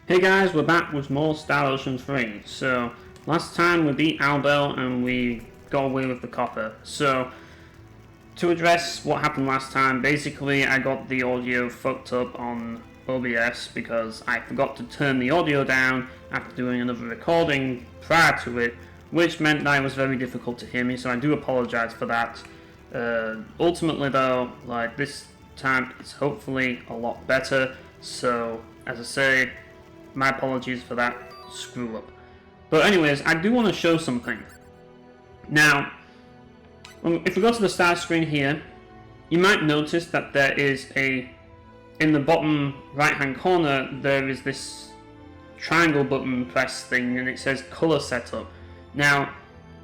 Hey guys, we're back with more Star Ocean 3. So, last time we beat Albel and we got away with the copper. So, to address what happened last time, basically I got the audio fucked up on OBS because I forgot to turn the audio down after doing another recording prior to it, which meant that it was very difficult to hear me, so I do apologize for that. Ultimately though, like this time it's hopefully a lot better, so as I say, my apologies for that screw up. But anyways, I do want to show something. Now, if we go to the start screen here, you might notice that there is in the bottom right hand corner, there is this triangle button press thing and it says color setup. Now,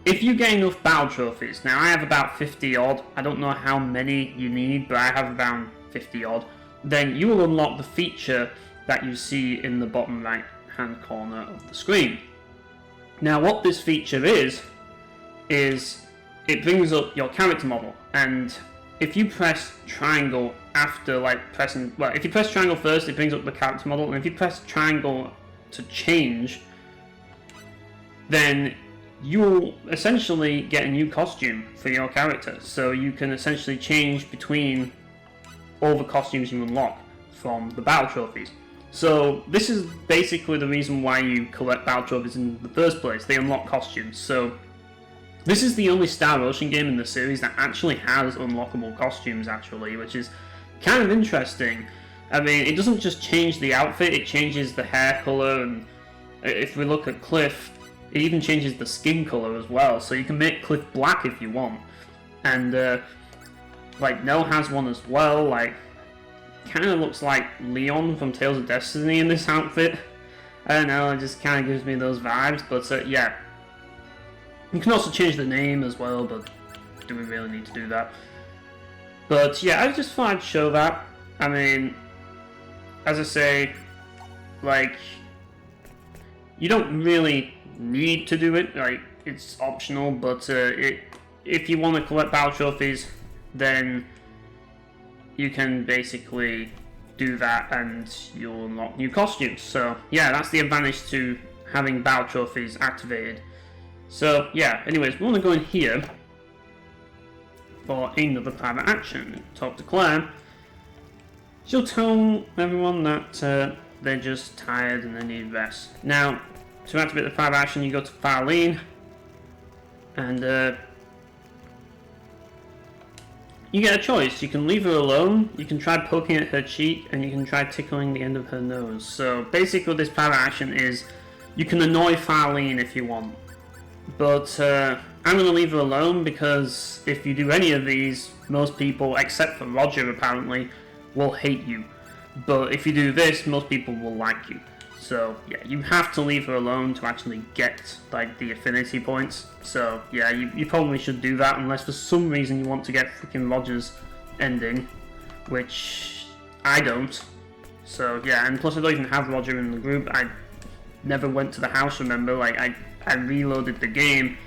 if you get enough battle trophies, now I have about 50 odd, I don't know how many you need, but I have around 50 odd, then you will unlock the feature that you see in the bottom right hand corner of the screen. Now what this feature is it brings up your character model, and if you press triangle after if you press triangle first, it brings up the character model, and if you press triangle to change, then you'll essentially get a new costume for your character, so you can essentially change between all the costumes you unlock from the battle trophies. So this is basically the reason why you collect battle trophies in the first place. They unlock costumes. So this is the only Star Ocean game in the series that actually has unlockable costumes, actually, which is kind of interesting. I mean, it doesn't just change the outfit, it changes the hair color, and if we look at Cliff, it even changes the skin color as well. So you can make Cliff black if you want. And Nell has one as well, kind of looks like Leon from Tales of Destiny in this outfit. I don't know, it just kind of gives me those vibes, but yeah. You can also change the name as well, but do we really need to do that? But yeah, I just thought I'd show that. I mean, as I say, you don't really need to do it, it's optional, but if you want to collect battle trophies, then you can basically do that and you'll unlock new costumes. So yeah, that's the advantage to having battle trophies activated. So yeah, anyways, we want to go in here for another private action. Talk to Claire. She'll tell everyone that they're just tired and they need rest. Now, to activate the private action, you go to Farlene and you get a choice. You can leave her alone, you can try poking at her cheek, and you can try tickling the end of her nose. So basically this private action is, you can annoy Farlene if you want. But I'm going to leave her alone because if you do any of these, most people, except for Roger apparently, will hate you. But if you do this, most people will like you. So yeah, you have to leave her alone to actually get the affinity points. So yeah, you probably should do that unless for some reason you want to get freaking Roger's ending, which I don't. So yeah, and plus I don't even have Roger in the group. I never went to the house, remember? I reloaded the game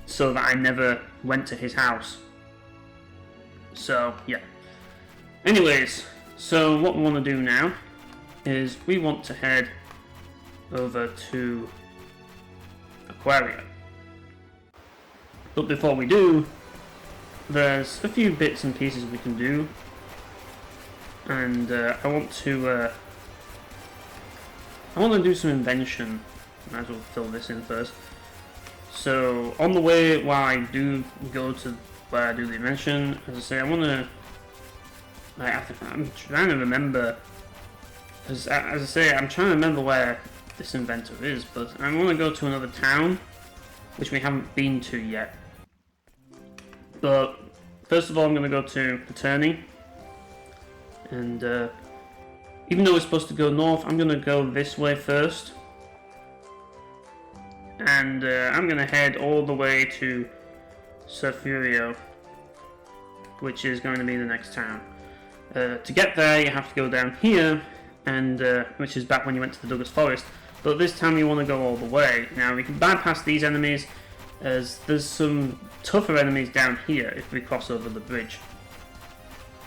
so that I never went to his house. So yeah. Anyways, so what we want to do now is we want to head over to Aquaria. But before we do, there's a few bits and pieces we can do, and I want to do some invention. Might as well fill this in first. So on the way, while I do go to where I do the invention, as I say, I want to. I'm trying to remember. As I say, I'm trying to remember where this inventor is, but I want to go to another town, which we haven't been to yet. But first of all, I'm going to go to Attorney, and even though we're supposed to go north, I'm going to go this way first, and I'm going to head all the way to Surfurio, which is going to be the next town. To get there, you have to go down here, and which is back when you went to the Douglas Forest. But this time you want to go all the way. Now we can bypass these enemies, as there's some tougher enemies down here if we cross over the bridge.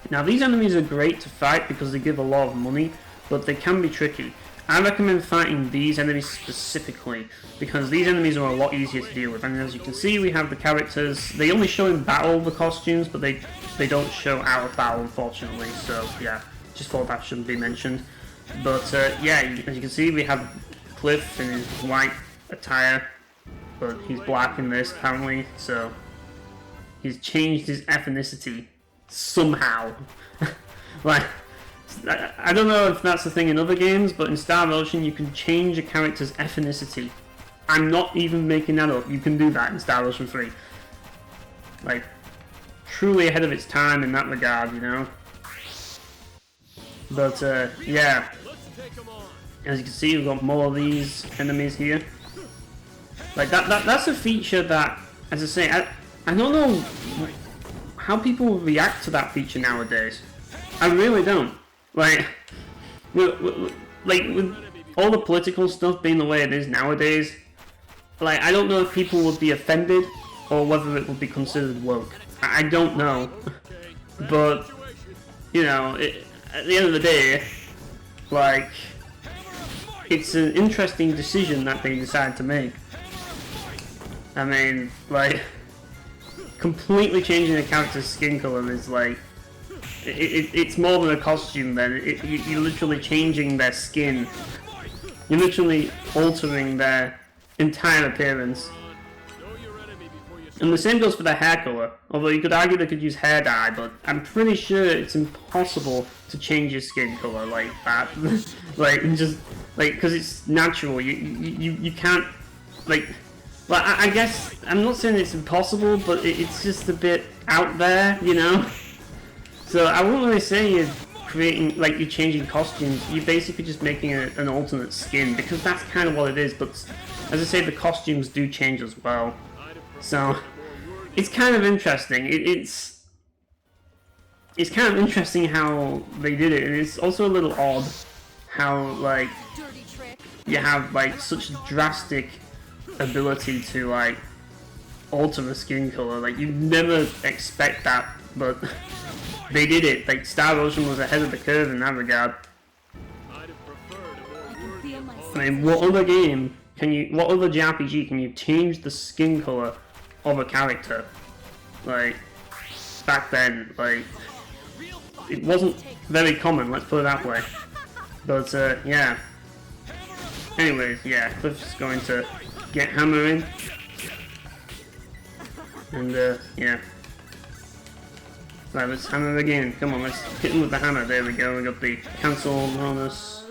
Now these enemies are great to fight because they give a lot of money, but they can be tricky. I recommend fighting these enemies specifically, because these enemies are a lot easier to deal with. And as you can see, we have the characters. They only show in battle the costumes, but they don't show out of battle, unfortunately. So yeah, just thought that shouldn't be mentioned. But yeah, as you can see, we have Cliff in his white attire, but he's black in this apparently. So he's changed his ethnicity somehow. Like, I don't know if that's the thing in other games, but in Star Ocean you can change a character's ethnicity. I'm not even making that up. You can do that in Star Ocean 3. Like, truly ahead of its time in that regard, you know? But, yeah. As you can see, we've got more of these enemies here. Like, that's a feature that, as I say, I don't know how people react to that feature nowadays. I really don't. Like with all the political stuff being the way it is nowadays, like, I don't know if people would be offended or whether it would be considered woke. I don't know. But, you know, at the end of the day, like, it's an interesting decision that they decide to make. I mean, like, completely changing a character's skin color is like, it's more than a costume then. You're literally changing their skin. You're literally altering their entire appearance. And the same goes for their hair color. Although you could argue they could use hair dye, but I'm pretty sure it's impossible to change your skin color like that. Like, just, like, because it's natural. You can't, like, well, I guess, I'm not saying it's impossible, but it's just a bit out there, you know? So I wouldn't really say you're creating, like, you're changing costumes. You're basically just making an alternate skin, because that's kind of what it is. But as I say, the costumes do change as well. So it's kind of interesting. It's kind of interesting how they did it, and it's also a little odd how, like, you have, like, such drastic ability to, like, alter the skin color. Like, you'd never expect that, but they did it. Like, Star Ocean was ahead of the curve in that regard. I mean, what other game can you, what other JRPG can you change the skin color of a character? Like, back then, like, it wasn't very common, let's put it that way. But, yeah. Anyways, yeah, Cliff's going to get hammer in. And, yeah. Right, let's hammer again. Come on, let's hit him with the hammer. There we go. We got the cancel bonus.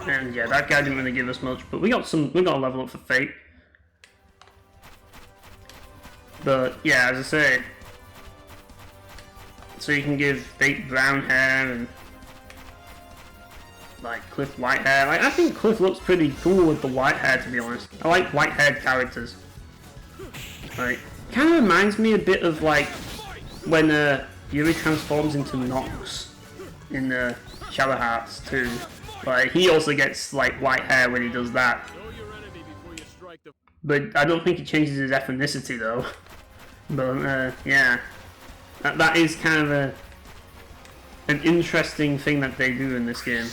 And yeah, that guy didn't really give us much, but we got a level up for Fate. But yeah, as I say, so you can give Fate brown hair and, like, Cliff white hair. Like, I think Cliff looks pretty cool with the white hair, to be honest. I like white-haired characters. Like, kind of reminds me a bit of, like, when Yuri transforms into Nox in Shadow Hearts 2. Like, he also gets, like, white hair when he does that. But I don't think he changes his ethnicity, though. But, yeah. That is kind of an interesting thing that they do in this game.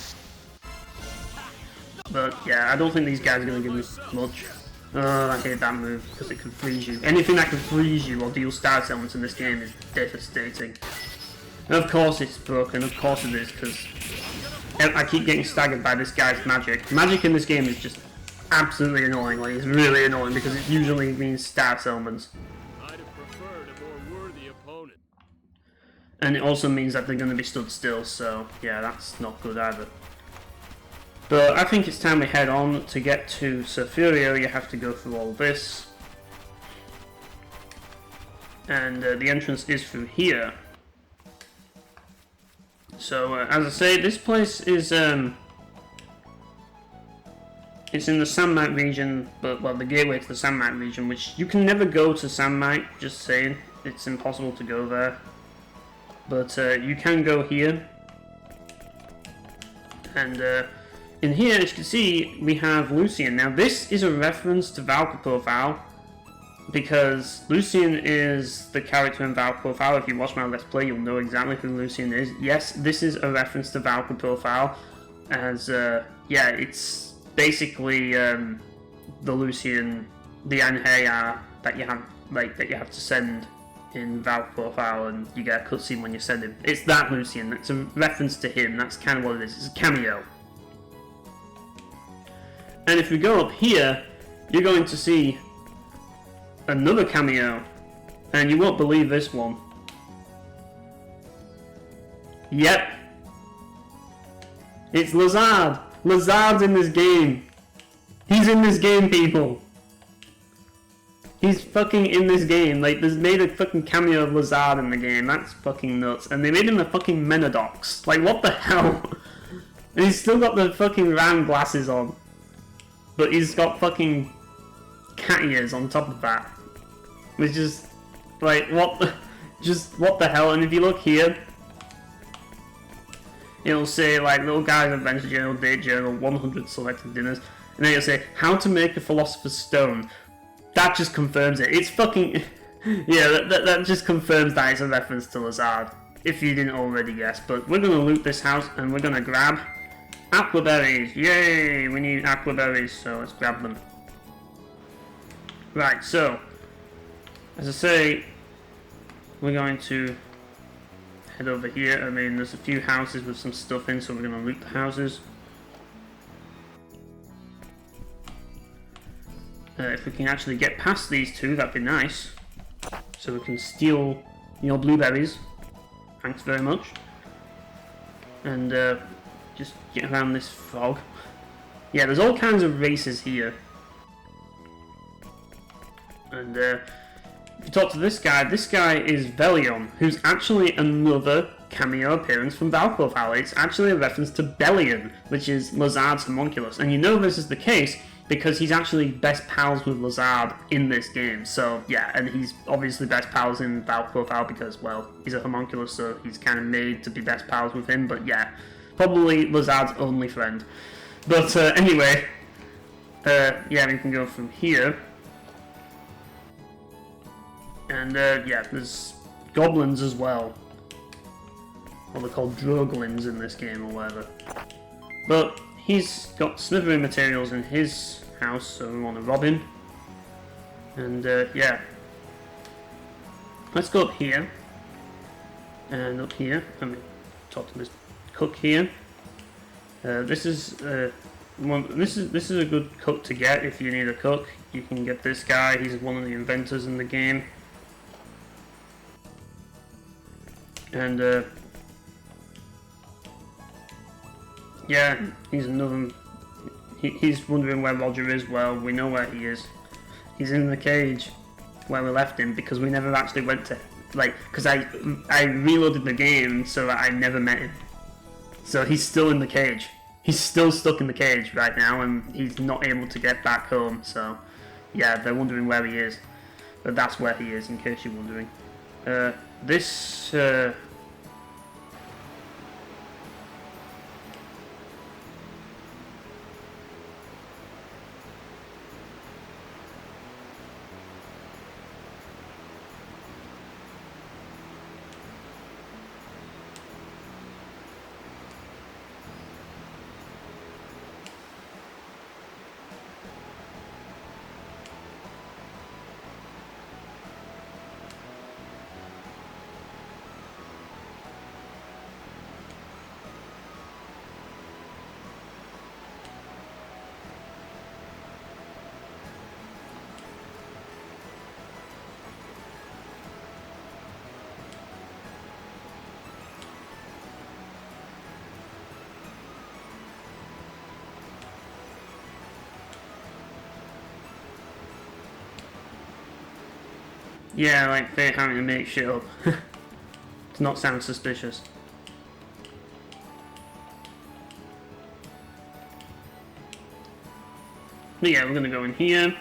But, yeah, I don't think these guys are going to give us much. Oh, I hate that move, because it can freeze you. Anything that can freeze you or deal status elements in this game is devastating. And of course it's broken, of course it is, because I keep getting staggered by this guy's magic. Magic in this game is just absolutely annoying. Like, it's really annoying, because it usually means status elements. I'd have preferred a more worthy opponent. And it also means that they're going to be stood still, so yeah, that's not good either. But I think it's time we head on. To get to Surfurio, you have to go through all this. And the entrance is through here. So, as I say, this place is, it's in the Sandmite region, but, well, the gateway to the Sandmite region, which you can never go to Sandmite, just saying. It's impossible to go there. But, you can go here. And, in here, as you can see, we have Lucian. Now, this is a reference to Valka Profile, because Lucian is the character in Valkyrie Profile. If you watch my Let's Play, you'll know exactly who Lucian is. Yes, this is a reference to Valkyrie Profile, as yeah, it's basically the Lucian, the Anhea that you have to send in Valkyrie Profile, and you get a cutscene when you send him. It's that Lucian. It's a reference to him. That's kind of what it is. It's a cameo. And if we go up here, you're going to see another cameo, and you won't believe this one. Yep, it's Lazard. Lazard's in this game. He's in this game, people. He's fucking in this game. Like, there's made a fucking cameo of Lazard in the game. That's fucking nuts. And they made him a fucking Menodox. Like, what the hell? And he's still got the fucking round glasses on. But he's got fucking cat ears on top of that. Which is, like, what the... Just, what the hell? And if you look here, it'll say, like, Little Guy's Adventure Journal, Date Journal, 100 Selected Dinners. And then it'll say, How to Make a Philosopher's Stone. That just confirms it. It's fucking... yeah, that just confirms that it's a reference to Lazard. If you didn't already guess. But we're going to loot this house, and we're going to grab aqua berries. Yay! We need aqua berries, so let's grab them. Right, so... as I say, we're going to head over here. I mean, there's a few houses with some stuff in, so we're going to loot the houses. If we can actually get past these two, that'd be nice. So we can steal your blueberries. Thanks very much. And just get around this fog. Yeah, there's all kinds of races here. And if you talk to this guy is Velion, who's actually another cameo appearance from Valkyrie Profile. It's actually a reference to Bellion, which is Lazard's homunculus. And you know this is the case because he's actually best pals with Lazard in this game. So, yeah, and he's obviously best pals in Valkyrie Profile because, well, he's a homunculus, so he's kind of made to be best pals with him. But, yeah, probably Lazard's only friend. But, anyway, yeah, we can go from here. And, yeah, there's goblins as well. Or they're called droglins in this game or whatever. But he's got smithering materials in his house, so we want to rob him. And, yeah. Let's go up here. And up here. Let me talk to this cook here. This is a good cook to get if you need a cook. You can get this guy. He's one of the inventors in the game. And, yeah, he's another... He's wondering where Roger is. Well, we know where he is. He's in the cage where we left him because we never actually went to... Like, because I reloaded the game so that I never met him. So he's still in the cage. He's still stuck in the cage right now and he's not able to get back home. So, yeah, they're wondering where he is. But that's where he is, in case you're wondering. This... Yeah, like they're having to make shit up. To not sound suspicious. But yeah, we're gonna go in here.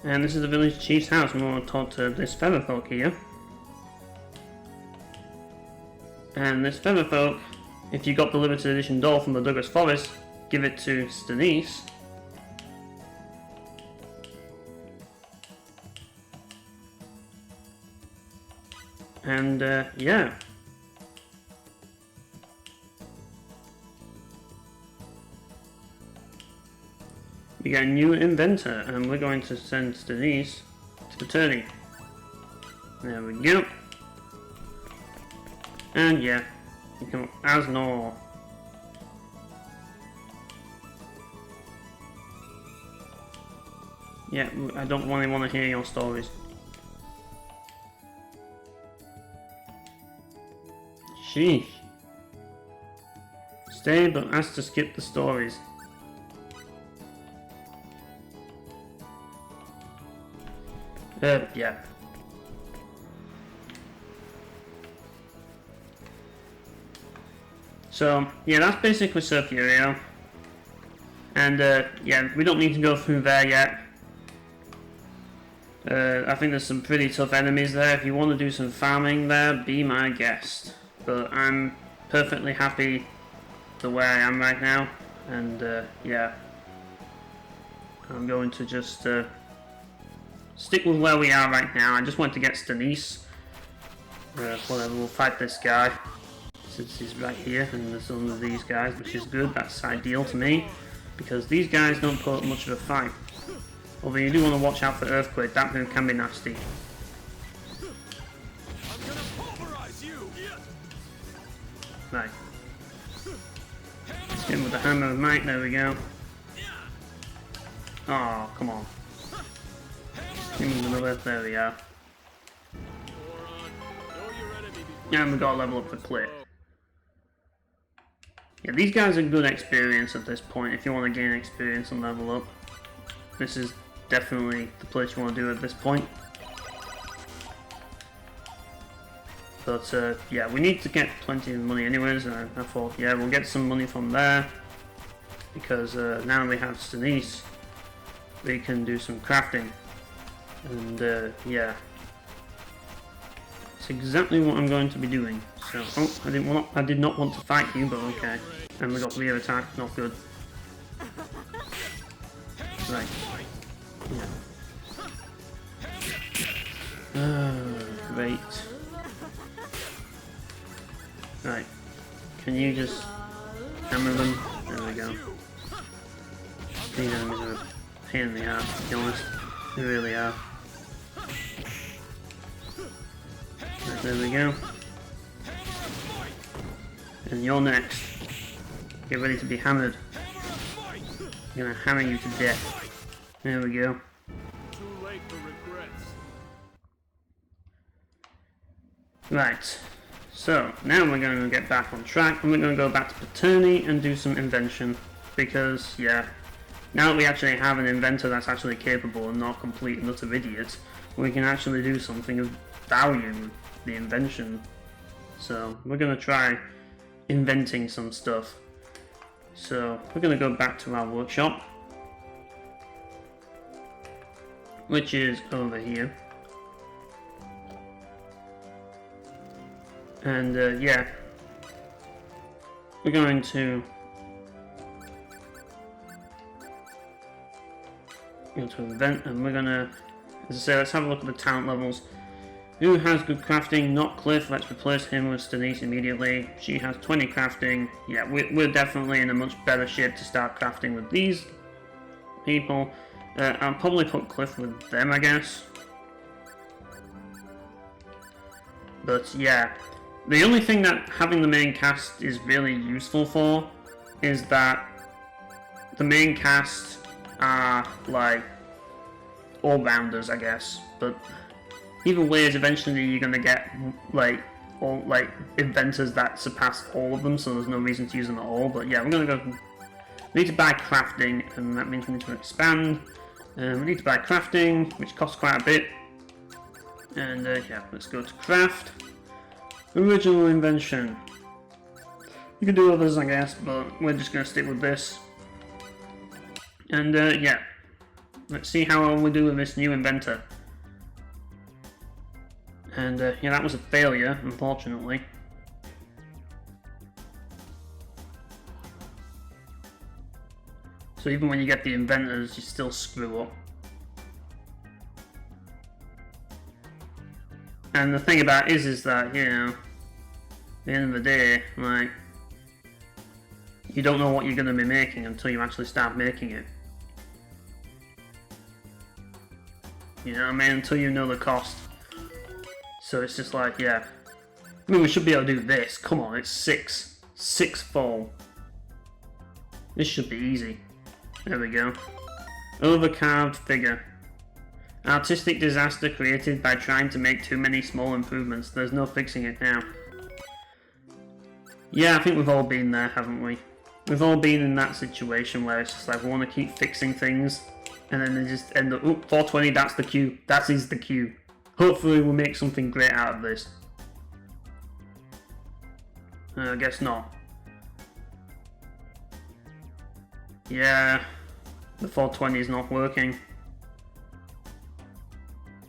And this is the village chief's house. We want to talk to this featherfolk here. And this featherfolk, if you got the limited edition doll from the Douglas Forest, give it to Stanise. And yeah. We got a new inventor, and we're going to send Denise to paternity. There we go. And yeah, you can as normal. Yeah, I don't really want to hear your stories. Sheesh. Stay, but ask to skip the stories. Yeah. So, yeah, that's basically Surfurio. And, yeah, we don't need to go through there yet. I think there's some pretty tough enemies there. If you want to do some farming there, be my guest. But I'm perfectly happy the way I am right now. And, yeah. I'm going to just, stick with where we are right now. I just want to get Denise. Whatever, we'll fight this guy. Since he's right here, and there's some of these guys, which is good. That's ideal to me. Because these guys don't put up much of a fight. Although you do want to watch out for Earthquake, that move can be nasty. Right. Let's get him with the Hammer of Might, there we go. Oh, come on. Give him another, there we are. And we got to level up the Clip. Yeah, these guys are good experience at this point if you want to gain experience and level up. This is definitely the place you want to do at this point. But yeah, we need to get plenty of money anyways, and I thought, yeah, we'll get some money from there. Because now we have Denise, we can do some crafting. And yeah. That's exactly what I'm going to be doing. So, oh, I did not want to fight you, but okay. And we got rear attack, not good. Right. Yeah. Great. Right. Can you just hammer them? There we go. These enemies are a pain in the ass, to be honest. They really are. Right, there we go. And you're next. Get ready to be hammered. I'm gonna hammer you to death. There we go. Too late for regrets. Right. So, now we're going to get back on track, and we're going to go back to Paternity and do some invention. Because, yeah, now that we actually have an inventor that's actually capable and not complete and utter idiot, we can actually do something of value with the invention. So, we're going to try inventing some stuff. So, we're going to go back to our workshop, which is over here. And yeah, we're going to go to event, and we're gonna, as I say, let's have a look at the talent levels. Who has good crafting? Not Cliff. Let's replace him with Denise immediately. She has 20 crafting. Yeah, we're definitely in a much better shape to start crafting with these people. I'll probably put Cliff with them, I guess. But yeah. The only thing that having the main cast is really useful for is that the main cast are like all-rounders, I guess. But either way, is eventually you're gonna get like all like inventors that surpass all of them, so there's no reason to use them at all. But yeah, we're gonna go. We need to buy crafting, and that means we need to expand. We need to buy crafting, which costs quite a bit. And yeah, let's go to craft. Original invention. You can do others, I guess, but we're just going to stick with this. And yeah, let's see how well we do with this new inventor. And yeah, that was a failure, unfortunately. So even when you get the inventors, you still screw up. And the thing about it is that, you know, at the end of the day, like, you don't know what you're going to be making until you actually start making it. You know what I mean? Until you know the cost. So it's just like, yeah. I mean, we should be able to do this. Come on, it's 6. 6 fall. This should be easy. There we go. Overcarved figure. Artistic disaster created by trying to make too many small improvements. There's no fixing it now. Yeah, I think we've all been there, haven't we? We've all been in that situation where it's just like we want to keep fixing things, and then they just end up, oop, 420, that's the queue. That is the queue. Hopefully we'll make something great out of this. I guess not. Yeah, the 420 is not working.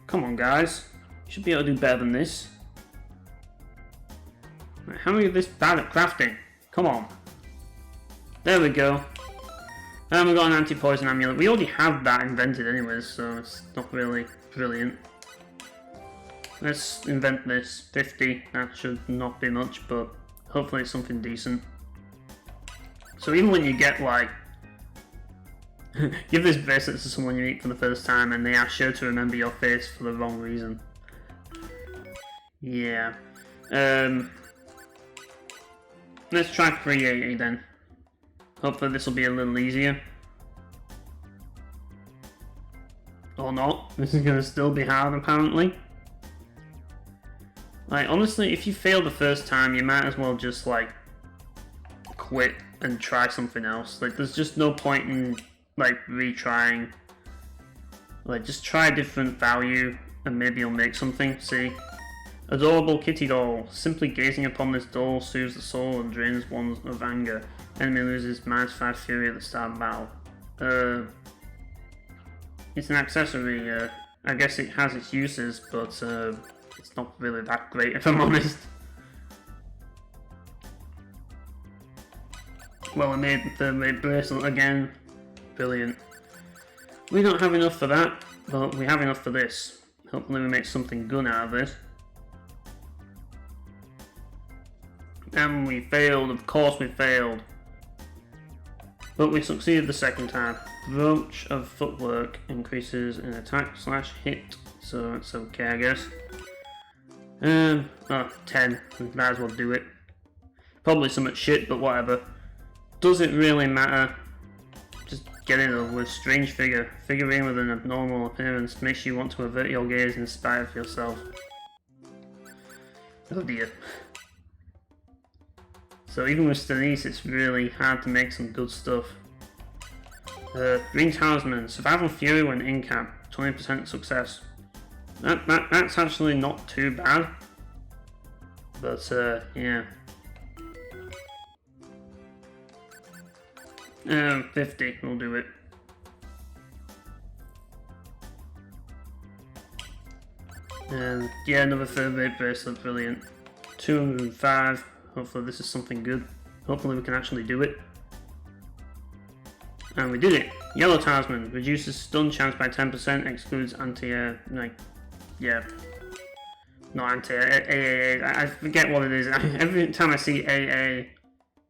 Come on, guys. You should be able to do better than this. How are you this bad at crafting? Come on. There we go. And we got an anti-poison amulet. We already have that invented anyways, so it's not really brilliant. Let's invent this. 50. That should not be much, but hopefully it's something decent. So even when you get like... give this bracelet to someone you meet for the first time and they are sure to remember your face for the wrong reason. Yeah. Let's try 380 then. Hopefully this will be a little easier. Or not. This is going to still be hard apparently. Like honestly, if you fail the first time you might as well just like quit and try something else. Like there's just no point in like retrying. Like just try a different value and maybe you'll make something. See? Adorable kitty doll. Simply gazing upon this doll soothes the soul and drains one of anger. Enemy loses -5 fury at the start of battle. It's an accessory. I guess it has its uses, but it's not really that great if I'm honest. Well, I made the third rate bracelet again. Brilliant. We don't have enough for that, but we have enough for this. Hopefully we make something good out of this. And we failed, of course we failed. But we succeeded the second time. Brooch of footwork increases in attack / hit, so it's okay I guess. 10, we might as well do it. Probably somewhat shit, but whatever. Does it really matter? Just get it over with. Strange figure. Figurine with an abnormal appearance makes you want to avert your gaze in spite of yourself. Oh dear. So even with Stanise, it's really hard to make some good stuff. Green Talisman. Survival Fury when in camp. 20% success. That's actually not too bad. But, yeah. 50 will do it. Yeah, another third rate bracelet, brilliant. 205. Hopefully this is something good. Hopefully we can actually do it. And we did it! Yellow Talisman. Reduces stun chance by 10%, excludes anti-air, like, yeah. Not anti-air, AAA, I forget what it is. Every time I see AA,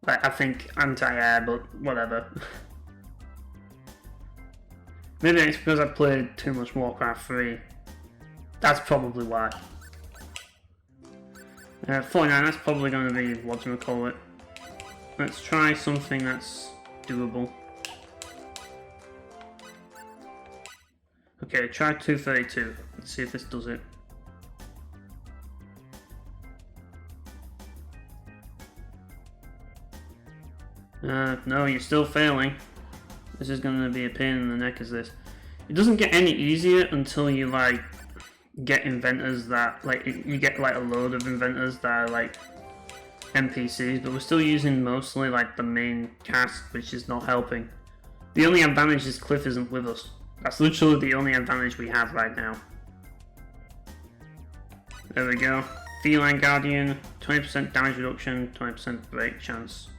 like, I think anti-air, but whatever. Maybe it's because I played too much Warcraft 3. That's probably why. 49, that's probably going to be, whatchamacallit. Let's try something that's doable. Okay, try 232. Let's see if this does it. No, you're still failing. This is going to be a pain in the neck as this. It doesn't get any easier until you, like, get inventors that, like, you get, like, a load of inventors that are, like, NPCs, but we're still using mostly, like, the main cast, which is not helping. The only advantage is Cliff isn't with us. That's literally the only advantage we have right now. There we go. Feline Guardian, 20% damage reduction, 20% break chance.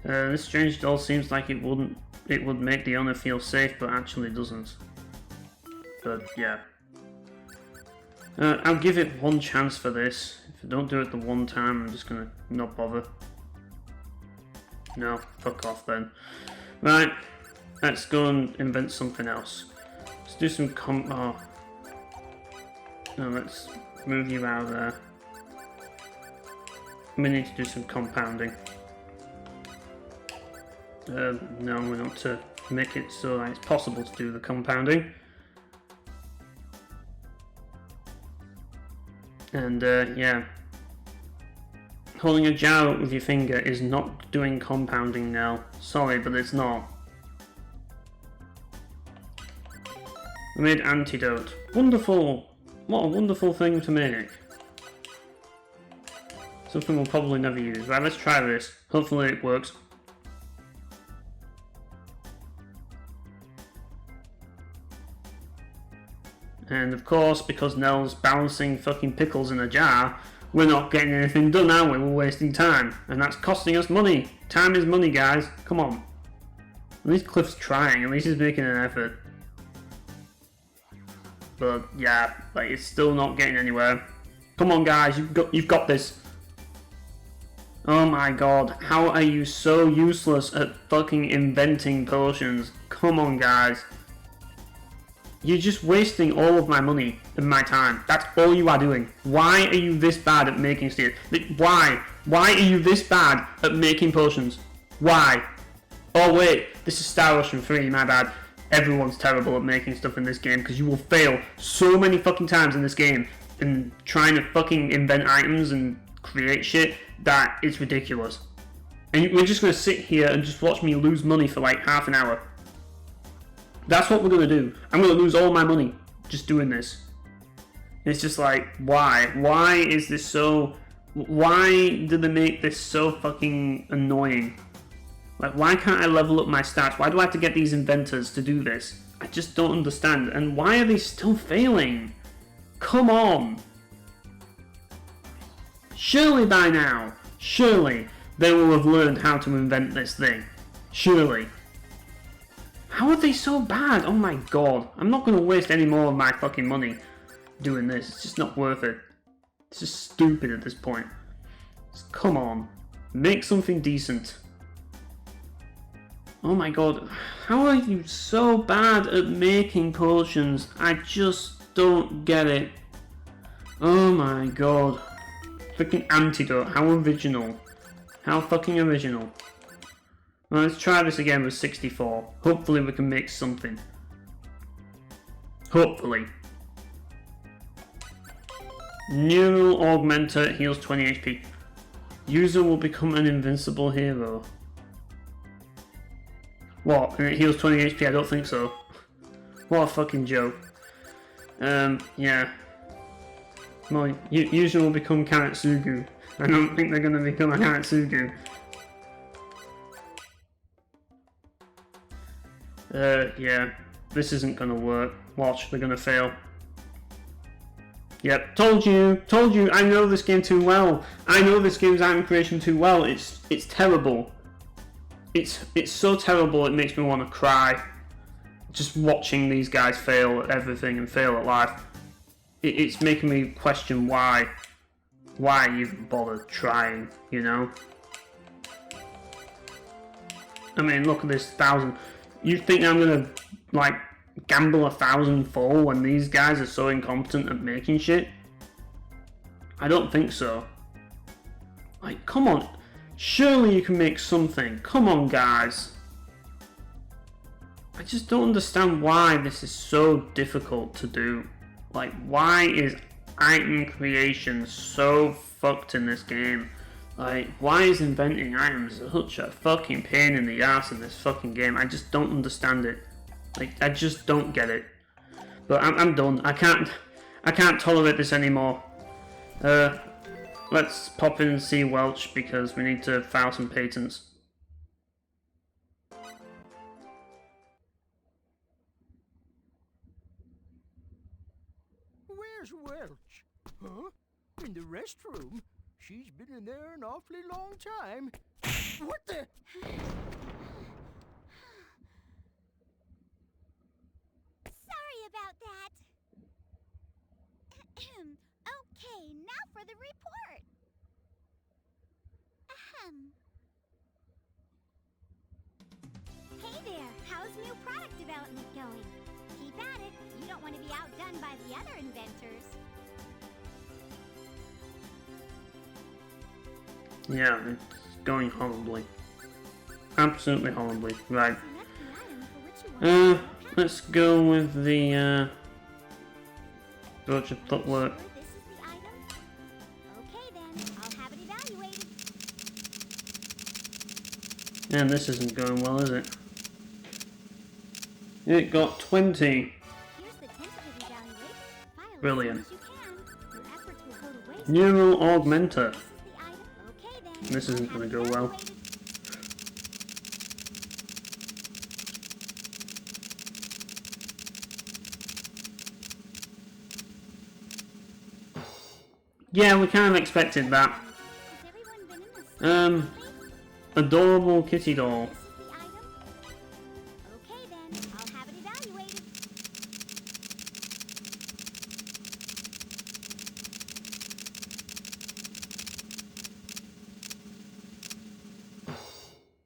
This strange doll seems like it would make the owner feel safe, but actually doesn't. But yeah. I'll give it one chance for this. If I don't do it the one time, I'm just gonna not bother. No, fuck off then. Right, let's go and invent something else. Let's do some oh. No, let's move you out of there. We need to do some compounding. No, we're not to make it so that it's possible to do the compounding. And yeah, holding a jar up with your finger is not doing compounding now. Sorry, but it's not. We made antidote. Wonderful! What a wonderful thing to make. Something we'll probably never use. Right, let's try this. Hopefully it works. And of course, because Nell's balancing fucking pickles in a jar, we're not getting anything done, are we? We're wasting time. And that's costing us money. Time is money, guys. Come on. At least Cliff's trying. At least he's making an effort. But yeah, like it's still not getting anywhere. Come on, guys. You've got this. Oh my god. How are you so useless at fucking inventing potions? Come on, guys. You're just wasting all of my money and my time. That's all you are doing. Why are you this bad at making steel? Why? Why are you this bad at making potions? Why? Oh wait, this is Star Ocean 3, my bad. Everyone's terrible at making stuff in this game because you will fail so many fucking times in this game and trying to fucking invent items and create shit that it's ridiculous. And we're just going to sit here and just watch me lose money for like half an hour. That's what we're going to do. I'm going to lose all my money just doing this. It's just like, why? Why is this so... Why did they make this so fucking annoying? Like, why can't I level up my stats? Why do I have to get these inventors to do this? I just don't understand. And why are they still failing? Come on! Surely by now, surely they will have learned how to invent this thing. Surely. How are they so bad? Oh my god. I'm not going to waste any more of my fucking money doing this. It's just not worth it. It's just stupid at this point. Just come on. Make something decent. Oh my god. How are you so bad at making potions? I just don't get it. Oh my god. Freaking antidote. How original. How fucking original. Well, let's try this again with 64. Hopefully we can make something. Hopefully. Neural Augmenter heals 20 HP. User will become an invincible hero. What? And it heals 20 HP? I don't think so. What a fucking joke. Yeah. Well, user will become Kanetsugu. I don't think they're gonna become a Kanetsugu. Yeah, this isn't gonna work. Watch, they're gonna fail. Yep, told you, I know this game too well. I know this game's item creation too well. It's terrible. It's so terrible it makes me want to cry. Just watching these guys fail at everything and fail at life. It's making me question why even bother trying, you know? I mean, look at this 1,000. You think I'm gonna, like, gamble 1,000 full when these guys are so incompetent at making shit? I don't think so. Like, come on. Surely you can make something. Come on, guys. I just don't understand why this is so difficult to do. Like, why is item creation so fucked in this game? Like, why is inventing items such a fucking pain in the ass in this fucking game? I just don't understand it. Like, I just don't get it. But I'm done. I can't tolerate this anymore. Let's pop in and see Welch because we need to file some patents. Where's Welch? Huh? In the restroom? She's been in there an awfully long time. What the? Sorry about that. the report. Ahem. Hey there, how's new product development going? Keep at it. You don't want to be outdone by the other inventors. Yeah, it's going horribly. Absolutely horribly. Right. Let's go with the brooch of footwork. This is the item? Okay then, I'll have it evaluated. And this isn't going well, is it? It got 20. Here's the tentative evaluation. File as Brilliant. soon as you can. Your efforts will go to waste. Neural augmenter. This is the item. Okay then. This isn't I'll going have to it go well. evaluated. Yeah, we kind of expected that. Has everyone been in the Adorable kitty doll. This is the item? Okay then, I'll have it evaluated.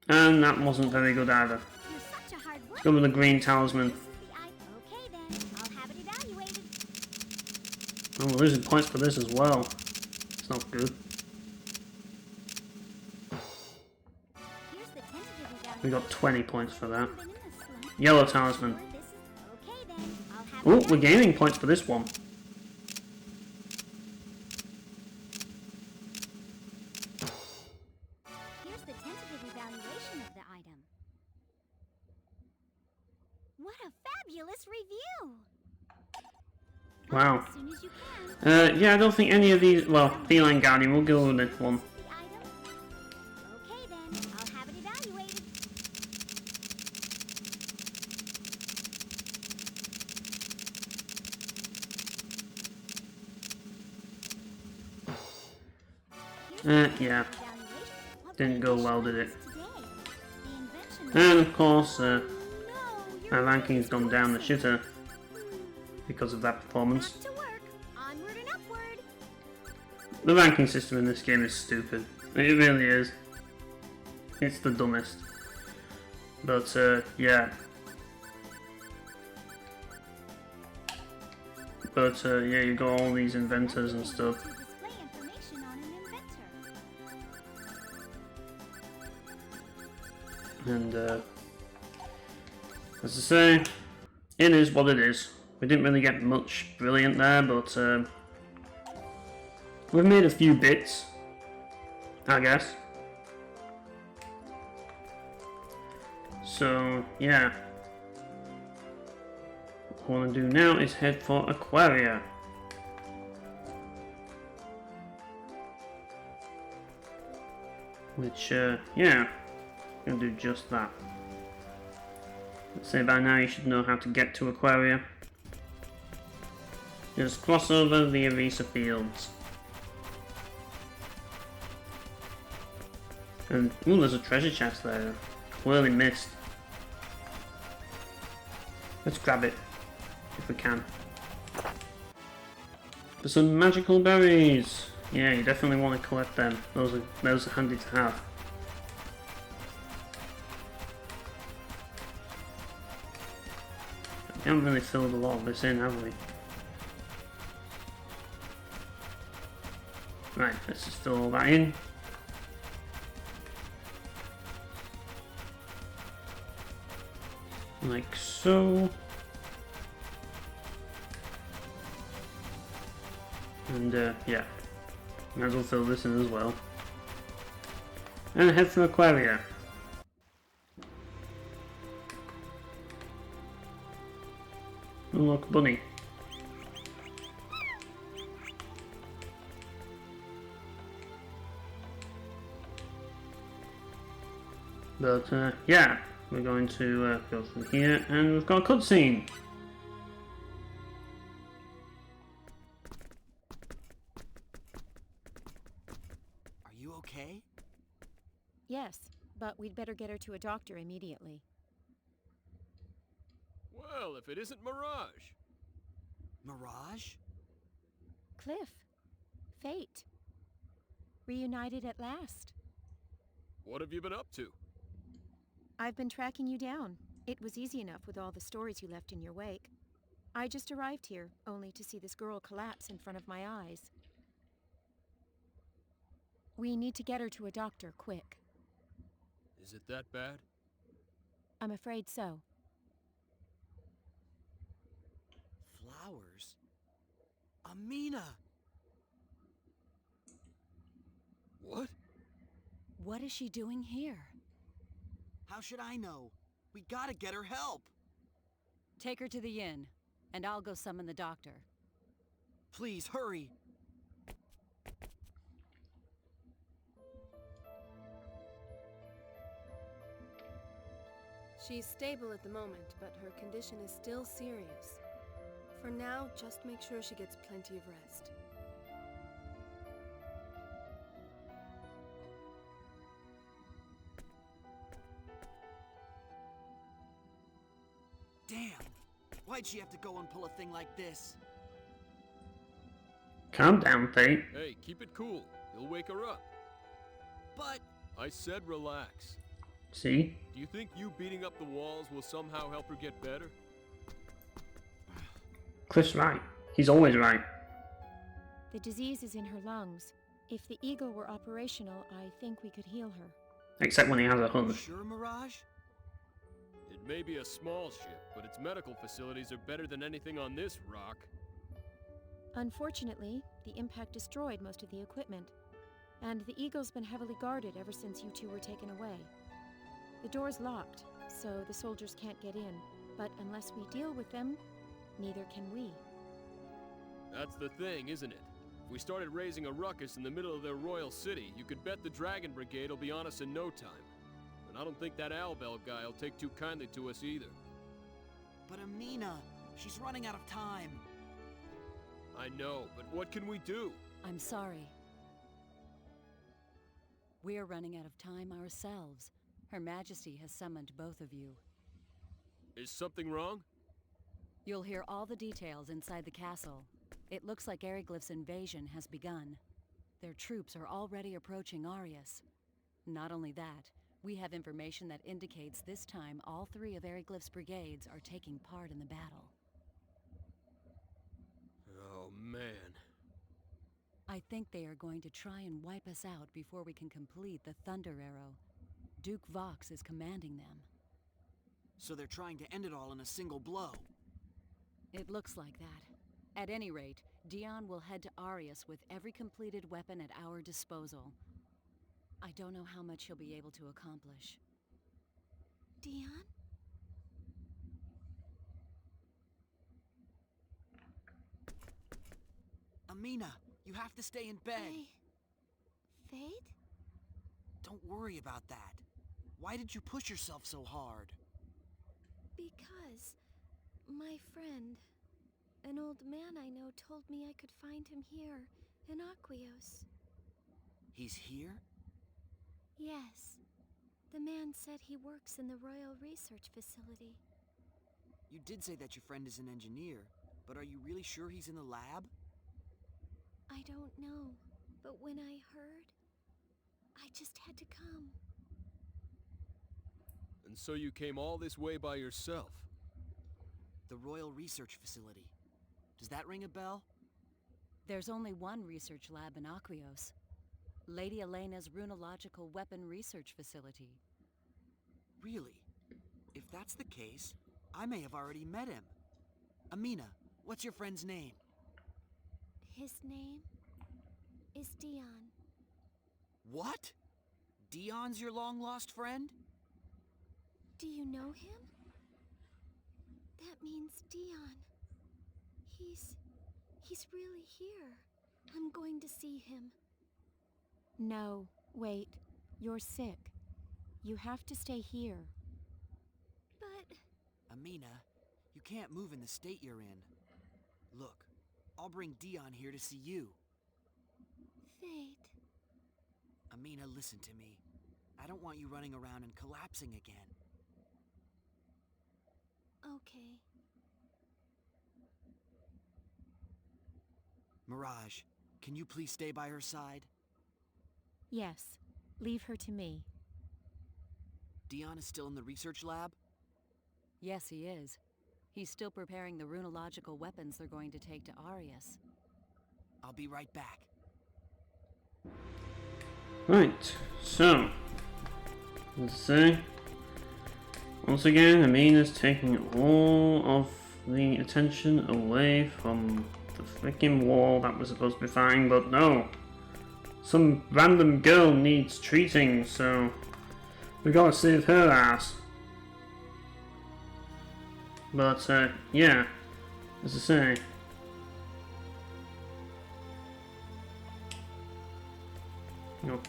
And that wasn't very good either. You're such a hard worker. Go with the green talisman. This is the item. Okay then, I'll have it evaluated. Oh, we're losing points for this as well. It's not good. Here's the tentative evaluation. We got 20 points for that. Been in the slump. Yellow talisman. This is okay then. I'll have Oh, it we're gaining points for this one. Here's the tentative evaluation of the item. What a fabulous review! Wow. As soon as you can. Yeah, I don't think any of these... Well, Feline Guardian, we'll go with this one. This is the item. Okay then, I'll have it evaluated. Yeah. What Didn't go well, did it? today? The invention And of course, No, my you're ranking's gone down the shitter because of that performance. back to work. Onward and upward. The ranking system in this game is stupid. It really is. It's the dumbest. But, yeah. But, yeah, you got all these inventors and stuff. To display information on an inventor. And, as I say, it is what it is. We didn't really get much brilliant there, but, we've made a few bits, I guess. So, yeah. What I want to do now is head for Aquaria. Which, yeah, I'm going to do just that. Let's say by now you should know how to get to Aquaria. Just cross over the Arisa fields. And, ooh, there's a treasure chest there. Clearly missed. Let's grab it, if we can. For some magical berries! Yeah, you definitely want to collect them. Those are handy to have. We haven't really filled a lot of this in, have we? Right, let's just fill all that in. Like so. And yeah, might as well fill this in as well. And head for Aquaria. Unlock bunny. But yeah, we're going to go through here, and we've got a cutscene. Are you okay? Yes, but we'd better get her to a doctor immediately. Well, if it isn't Mirage. Mirage? Cliff. Fate. Reunited at last. What have you been up to? I've been tracking you down. It was easy enough with all the stories you left in your wake. I just arrived here, only to see this girl collapse in front of my eyes. We need to get her to a doctor, quick. Is it that bad? I'm afraid so. Flowers? Ameena! What? What is she doing here? How should I know? We gotta get her help! Take her to the inn, and I'll go summon the doctor. Please, hurry! She's stable at the moment, but her condition is still serious. For now, just make sure she gets plenty of rest. Damn! Why'd she have to go and pull a thing like this? Calm down, Fate. Hey, keep it cool. You'll wake her up. But... I said relax. See? Do you think you beating up the walls will somehow help her get better? Cliff's right. He's always right. The disease is in her lungs. If the eagle were operational, I think we could heal her. Except when he has a hunch. Sure, Mirage? It may be a small ship, but its medical facilities are better than anything on this rock. Unfortunately, the impact destroyed most of the equipment, and the eagle's been heavily guarded ever since you two were taken away. The door's locked, so the soldiers can't get in, but unless we deal with them, neither can we. That's the thing, isn't it? If we started raising a ruckus in the middle of their royal city, you could bet the Dragon Brigade will be on us in no time. And I don't think that Albel guy will take too kindly to us either. But Ameena, she's running out of time. I know, but what can we do? I'm sorry. We're running out of time ourselves. Her Majesty has summoned both of you. Is something wrong? You'll hear all the details inside the castle. It looks like Eriglyph's invasion has begun. Their troops are already approaching Arius. Not only that, we have information that indicates this time all three of Eriglyph's brigades are taking part in the battle. Oh, man. I think they are going to try and wipe us out before we can complete the Thunder Arrow. Duke Vox is commanding them. So they're trying to end it all in a single blow. It looks like that. At any rate, Dion will head to Arius with every completed weapon at our disposal. I don't know how much he'll be able to accomplish. Dion? Ameena, you have to stay in bed. Fate? Don't worry about that. Why did you push yourself so hard? Because my friend, an old man I know, told me I could find him here in Aquios. He's here? Yes. The man said he works in the Royal Research Facility. You did say that your friend is an engineer, but are you really sure he's in the lab? I don't know, but when I heard, I just had to come. And so you came all this way by yourself? The Royal Research Facility. Does that ring a bell? There's only one research lab in Aquios. Lady Elena's Runological Weapon Research Facility. Really? If that's the case, I may have already met him. Ameena, what's your friend's name? His name is Dion. What? Dion's your long-lost friend? Do you know him? That means Dion. He's really here. I'm going to see him. No, wait. You're sick. You have to stay here. But Ameena, you can't move in the state you're in. Look, I'll bring Dion here to see you. Fate. Ameena, listen to me. I don't want you running around and collapsing again. Okay. Mirage, can you please stay by her side? Yes. Leave her to me. Dion is still in the research lab? Yes, he is. He's still preparing the runological weapons they're going to take to Arius. I'll be right back. Right, so let's see. Once again, Amina's taking all of the attention away from the freaking wall that we're supposed to be fighting, but no. Some random girl needs treating, so we gotta save her ass. But, yeah, as I say. No.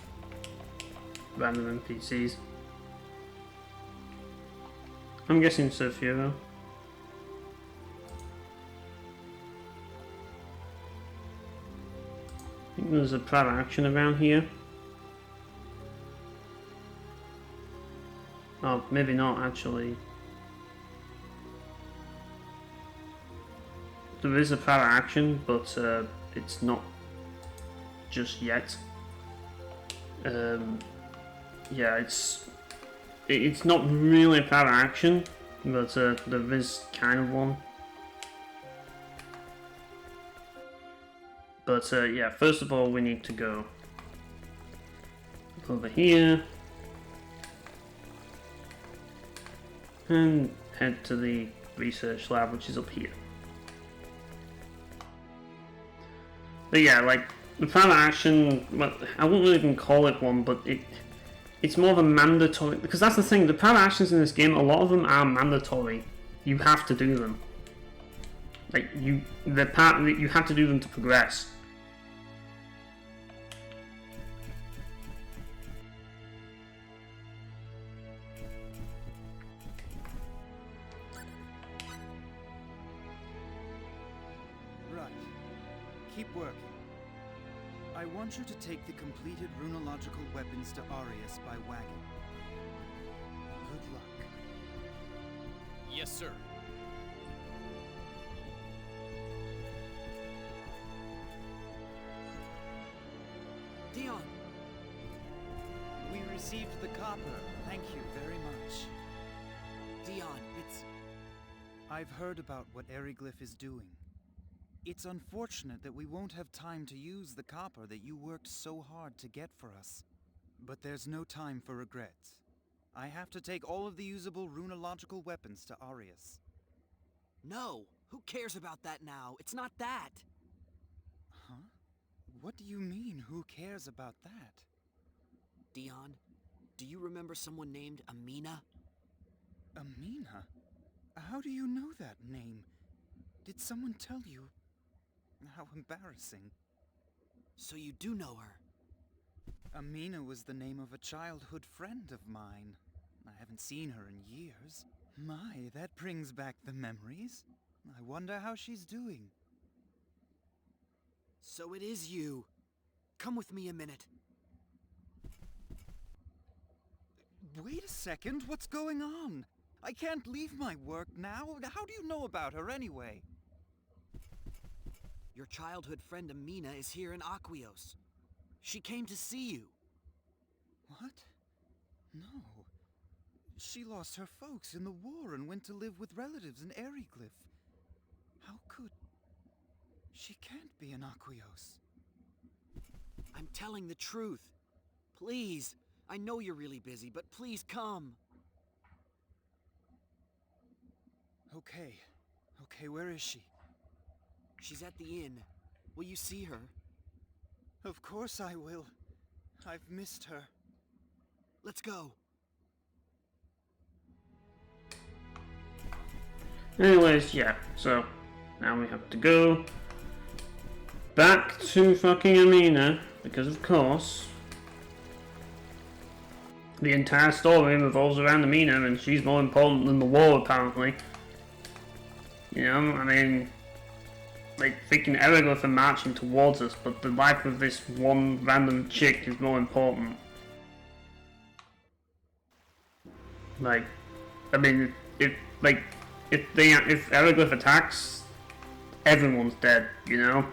Random NPCs. I'm guessing Sophia though. I think there's a private action around here. Oh, maybe not actually. There is a private action, but it's not just yet. Yeah, it's not really a private action, but there is kind of one. But yeah, first of all we need to go over here and head to the research lab, which is up here. But yeah, like the private action, well, I wouldn't really even call it one, but it's more of a mandatory, because that's the thing, the private actions in this game, a lot of them are mandatory. You have to do them. Like, you have to do them to progress. Right. Keep working. I want you to take the completed runological weapons to Arius by wagon. Good luck. Yes, sir. Dion! We received the copper. Thank you very much. Dion, it's... I've heard about what Eriglyph is doing. It's unfortunate that we won't have time to use the copper that you worked so hard to get for us. But there's no time for regrets. I have to take all of the usable runological weapons to Arius. No! Who cares about that now? It's not that! Huh? What do you mean, who cares about that? Dion, do you remember someone named Ameena? Ameena? How do you know that name? Did someone tell you? How embarrassing. So you do know her? Ameena was the name of a childhood friend of mine. I haven't seen her in years. My, that brings back the memories. I wonder how she's doing. So it is you. Come with me a minute. Wait a second, what's going on? I can't leave my work now. How do you know about her anyway? Your childhood friend Ameena is here in Aquios. She came to see you. What? No. She lost her folks in the war and went to live with relatives in Eriglyph. How could... She can't be in Aquios. I'm telling the truth. Please. I know you're really busy, but please come. Okay. Okay, where is she? She's at the inn. Will you see her? Of course I will. I've missed her. Let's go. Anyways, yeah, so now we have to go back to fucking Ameena, because of course the entire story revolves around Ameena and she's more important than the war apparently. You know, I mean, like freaking Eriglyph are marching towards us, but the life of this one random chick is more important. Like, I mean, if Eriglyph attacks, everyone's dead, you know?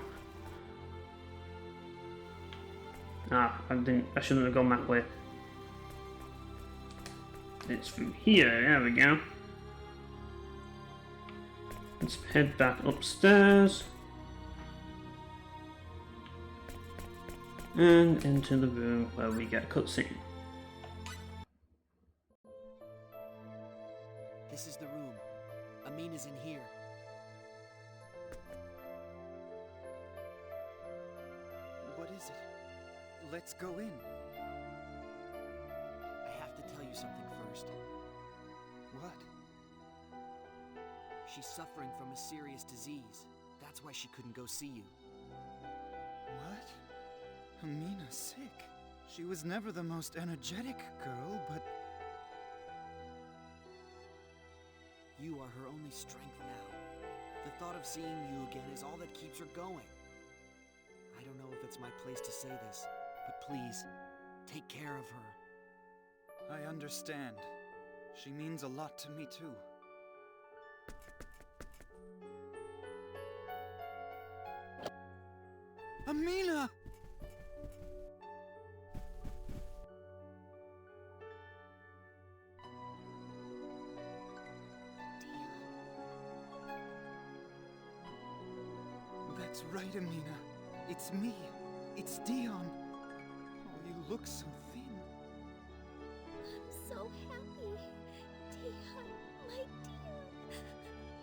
Ah, I shouldn't have gone that way. It's through here. There we go. Let's head back upstairs. And into the room where we get a cutscene. This is the room. Amina's in here. What is it? Let's go in. I have to tell you something first. What? She's suffering from a serious disease. That's why she couldn't go see you. What? Amina's sick. She was never the most energetic girl, but... You are her only strength now. The thought of seeing you again is all that keeps her going. I don't know if it's my place to say this, but please, take care of her. I understand. She means a lot to me, too. Ameena! That's right, Ameena. It's me. It's Dion. Oh, you look so thin. I'm so happy. Dion, my dear.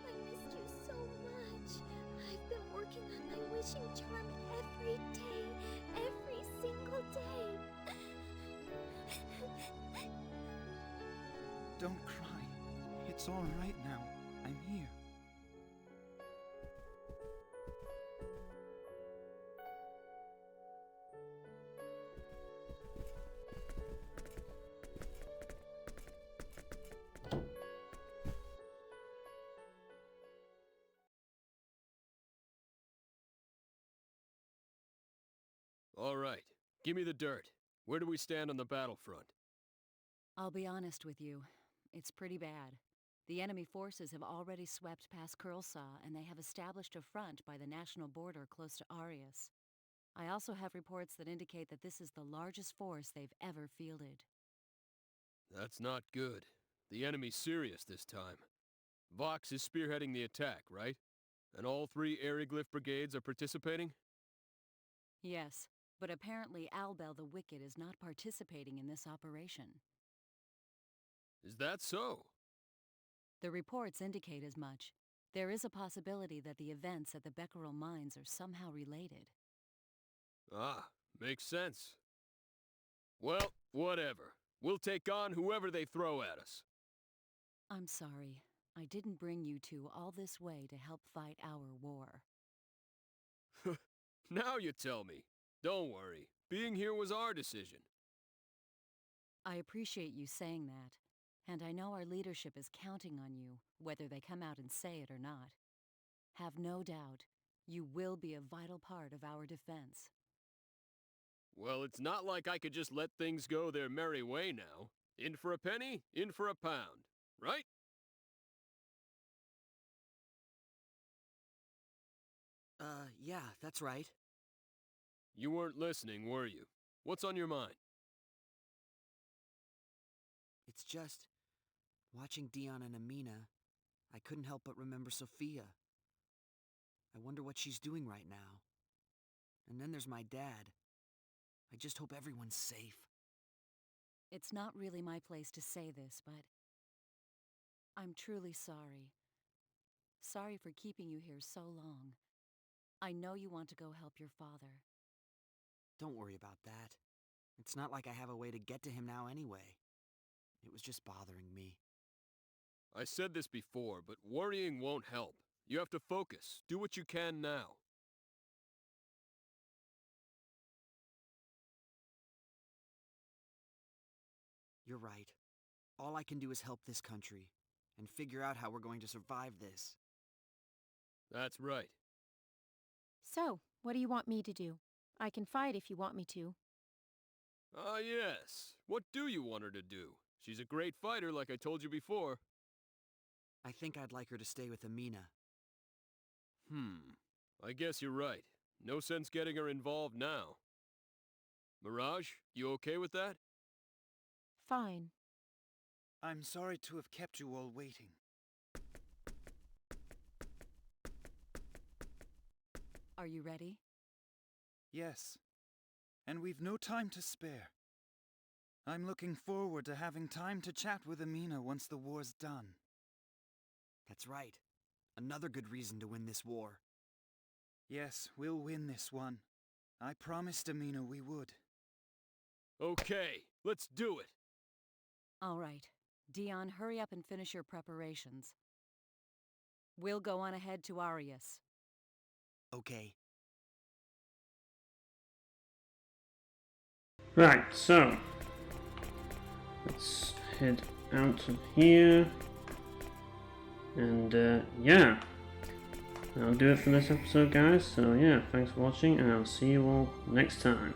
I missed you so much. I've been working on my wishing charm every day. Every single day. Don't cry. It's all right now. I'm here. All right, give me the dirt. Where do we stand on the battlefront? I'll be honest with you. It's pretty bad. The enemy forces have already swept past Kurlsaw, and they have established a front by the national border close to Arius. I also have reports that indicate that this is the largest force they've ever fielded. That's not good. The enemy's serious this time. Vox is spearheading the attack, right? And all 3 Aeroglyph brigades are participating? Yes, but apparently Albel the Wicked is not participating in this operation. Is that so? The reports indicate as much. There is a possibility that the events at the Becquerel mines are somehow related. Ah, makes sense. Well, whatever. We'll take on whoever they throw at us. I'm sorry. I didn't bring you two all this way to help fight our war. Now you tell me. Don't worry. Being here was our decision. I appreciate you saying that, and I know our leadership is counting on you, whether they come out and say it or not. Have no doubt, you will be a vital part of our defense. Well, it's not like I could just let things go their merry way now. In for a penny, in for a pound. Right? Yeah, that's right. You weren't listening, were you? What's on your mind? It's just, watching Dion and Ameena, I couldn't help but remember Sophia. I wonder what she's doing right now. And then there's my dad. I just hope everyone's safe. It's not really my place to say this, but I'm truly sorry. Sorry for keeping you here so long. I know you want to go help your father. Don't worry about that. It's not like I have a way to get to him now anyway. It was just bothering me. I said this before, but worrying won't help. You have to focus. Do what you can now. You're right. All I can do is help this country, and figure out how we're going to survive this. That's right. So, what do you want me to do? I can fight if you want me to. Ah, yes. What do you want her to do? She's a great fighter, like I told you before. I think I'd like her to stay with Ameena. I guess you're right. No sense getting her involved now. Mirage, you okay with that? Fine. I'm sorry to have kept you all waiting. Are you ready? Yes. And we've no time to spare. I'm looking forward to having time to chat with Ameena once the war's done. That's right. Another good reason to win this war. Yes, we'll win this one. I promised Ameena we would. Okay, let's do it! All right. Dion, hurry up and finish your preparations. We'll go on ahead to Arius. Okay. Right, so let's head out of here. And yeah, that'll do it for this episode, guys. So yeah, thanks for watching, and I'll see you all next time.